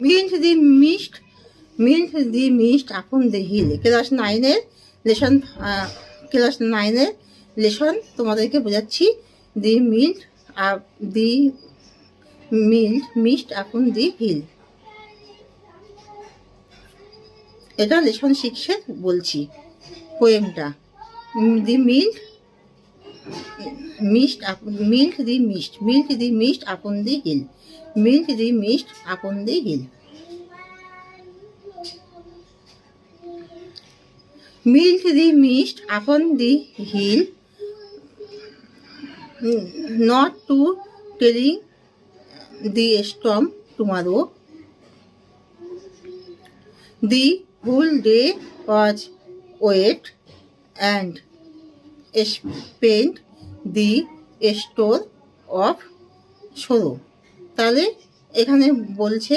Mint the mist upon the hill. Class 9-এর lesson, তোমাদেরকে বোঝাচ্ছি। দি মিস্ট আপন দি হিল, এটা লেসন 6-এর বলছি পোয়েমটা। দি মিল্ট the mist upon the hill, mint the mist upon the hill. Milk the mist upon the hill, not to telling the storm tomorrow. The whole day was wet and spent the store of sorrow. তাহলে এখানে বলছে